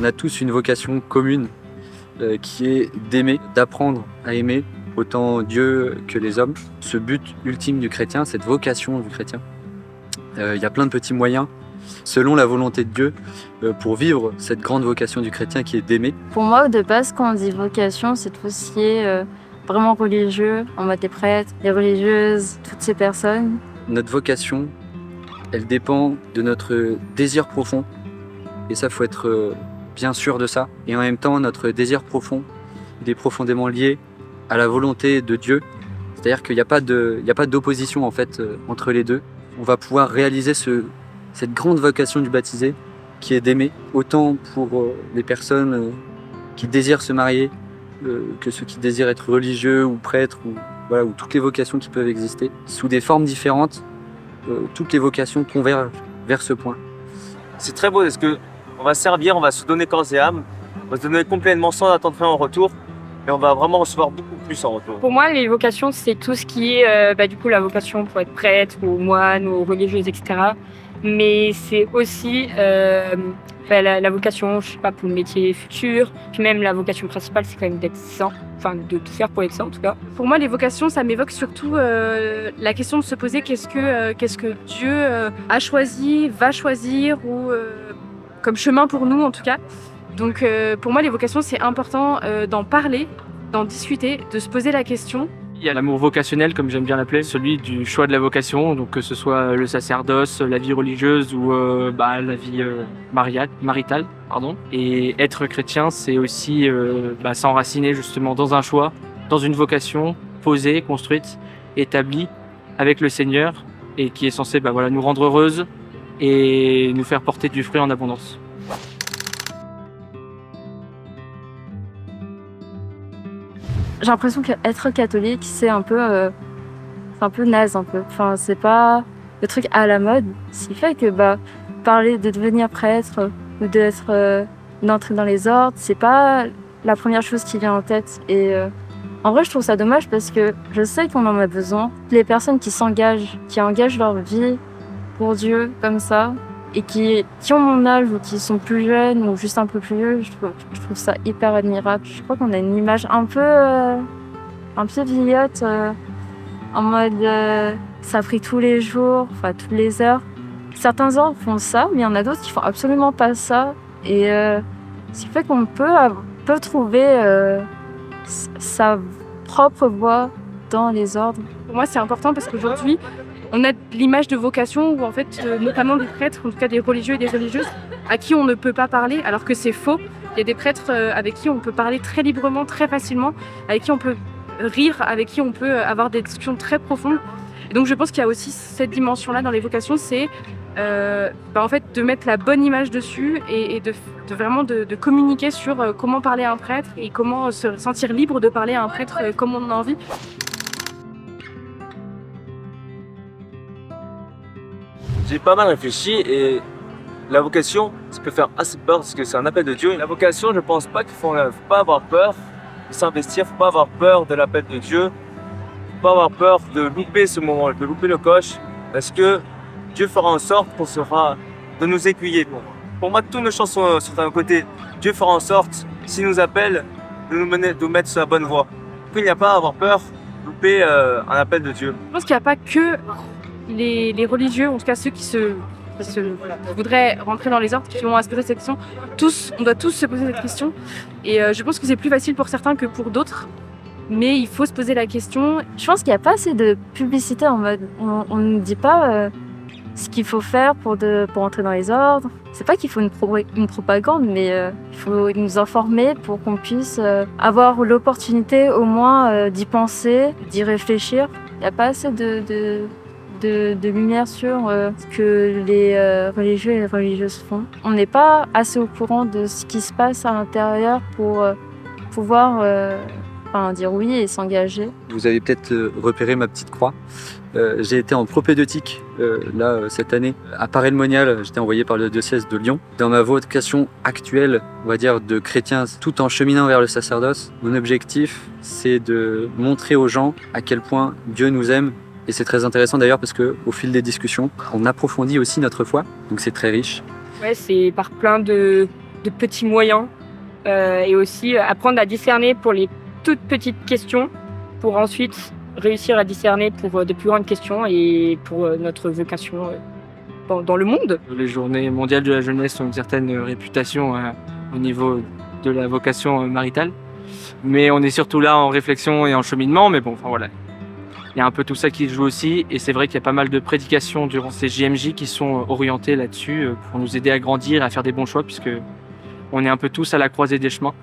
a tous une vocation commune qui est d'aimer, d'apprendre à aimer autant Dieu que les hommes. Ce but ultime du chrétien, cette vocation du chrétien, il y a plein de petits moyens selon la volonté de Dieu pour vivre cette grande vocation du chrétien qui est d'aimer. Pour moi, de base, quand on dit vocation, c'est tout ce qui est vraiment religieux, en mode les prêtres, les religieuses, toutes ces personnes. Notre vocation, elle dépend de notre désir profond. Et ça, faut être bien sûr de ça. Et en même temps, notre désir profond, il est profondément lié à la volonté de Dieu. C'est-à-dire qu'il n'y a pas d'opposition en fait entre les deux. On va pouvoir réaliser cette grande vocation du baptisé qui est d'aimer, autant pour les personnes qui désirent se marier que ceux qui désirent être religieux ou prêtres ou toutes les vocations qui peuvent exister. Sous des formes différentes, toutes les vocations convergent vers ce point. C'est très beau parce que on va servir, on va se donner corps et âme, on va se donner complètement sans attendre rien en retour et on va vraiment recevoir beaucoup plus en retour. Pour moi, les vocations, c'est tout ce qui est du coup la vocation pour être prêtre ou moine ou religieuse, etc. Mais c'est aussi la vocation, je sais pas, pour le métier futur. Puis même la vocation principale, c'est quand même d'être saint, enfin de tout faire pour être saint en tout cas. Pour moi, les vocations, ça m'évoque surtout la question de se poser qu'est-ce que Dieu a choisi, va choisir ou comme chemin pour nous en tout cas. Donc pour moi, les vocations, c'est important d'en parler, d'en discuter, de se poser la question. Il y a l'amour vocationnel, comme j'aime bien l'appeler, celui du choix de la vocation, donc que ce soit le sacerdoce, la vie religieuse ou la vie maritale. Et être chrétien, c'est aussi s'enraciner justement dans un choix, dans une vocation posée, construite, établie avec le Seigneur et qui est censé nous rendre heureuses et nous faire porter du fruit en abondance. J'ai l'impression qu'être catholique, c'est un peu naze un peu. Enfin, c'est pas le truc à la mode. Ce qui fait que parler de devenir prêtre ou d'entrer dans les ordres, c'est pas la première chose qui vient en tête. Et en vrai, je trouve ça dommage parce que je sais qu'on en a besoin. Les personnes qui s'engagent, qui engagent leur vie pour Dieu comme ça, et qui ont mon âge ou qui sont plus jeunes ou juste un peu plus vieux, je trouve ça hyper admirable. Je crois qu'on a une image un peu vieillotte, en mode ça prie tous les jours, enfin toutes les heures. Certains ordres font ça, mais il y en a d'autres qui font absolument pas ça. Et ce qui fait qu'on peut trouver sa propre voie dans les ordres. Pour moi, c'est important parce qu'aujourd'hui, on a l'image de vocation où en fait, notamment des prêtres, en tout cas des religieux et des religieuses, à qui on ne peut pas parler, alors que c'est faux. Il y a des prêtres avec qui on peut parler très librement, très facilement, avec qui on peut rire, avec qui on peut avoir des discussions très profondes. Et donc je pense qu'il y a aussi cette dimension-là dans les vocations, c'est en fait de mettre la bonne image dessus et de vraiment de communiquer sur comment parler à un prêtre et comment se sentir libre de parler à un prêtre comme on en a envie. J'ai pas mal réfléchi et la vocation, ça peut faire assez peur parce que c'est un appel de Dieu. La vocation, je pense pas qu'il faut pas avoir peur de s'investir, faut pas avoir peur de l'appel de Dieu, faut pas avoir peur de louper ce moment, de louper le coche, parce que Dieu fera en sorte de nous aiguiller. Pour moi, toutes nos chansons sont d'un côté. Dieu fera en sorte, s'il nous appelle, de nous mettre sur la bonne voie. Il n'y a pas à avoir peur de louper un appel de Dieu. Je pense qu'il n'y a pas que les religieux, en tout cas ceux qui voudraient rentrer dans les ordres, qui vont à se poser cette question. On doit tous se poser cette question. Et je pense que c'est plus facile pour certains que pour d'autres. Mais il faut se poser la question. Je pense qu'il n'y a pas assez de publicité en mode. On ne dit pas ce qu'il faut faire pour entrer dans les ordres. C'est pas qu'il faut une propagande, mais il faut nous informer pour qu'on puisse avoir l'opportunité au moins d'y penser, d'y réfléchir. Il n'y a pas assez de lumière sur ce que les religieux et les religieuses font. On n'est pas assez au courant de ce qui se passe à l'intérieur pour pouvoir dire oui et s'engager. Vous avez peut-être repéré ma petite croix. J'ai été en propédeutique cette année à Paray-le-Monial. J'étais envoyé par le diocèse de Lyon. Dans ma vocation actuelle, on va dire de chrétien, tout en cheminant vers le sacerdoce, mon objectif, c'est de montrer aux gens à quel point Dieu nous aime. Et c'est très intéressant d'ailleurs parce qu'au fil des discussions, on approfondit aussi notre foi. Donc c'est très riche. Ouais, c'est par plein de de petits moyens et aussi apprendre à discerner pour les toutes petites questions pour ensuite réussir à discerner pour de plus grandes questions et pour notre vocation dans le monde. Les journées mondiales de la jeunesse ont une certaine réputation au niveau de la vocation maritale. Mais on est surtout là en réflexion et en cheminement. Mais bon, enfin voilà. Il y a un peu tout ça qui joue aussi. Et c'est vrai qu'il y a pas mal de prédications durant ces JMJ qui sont orientées là-dessus pour nous aider à grandir et à faire des bons choix puisque on est un peu tous à la croisée des chemins.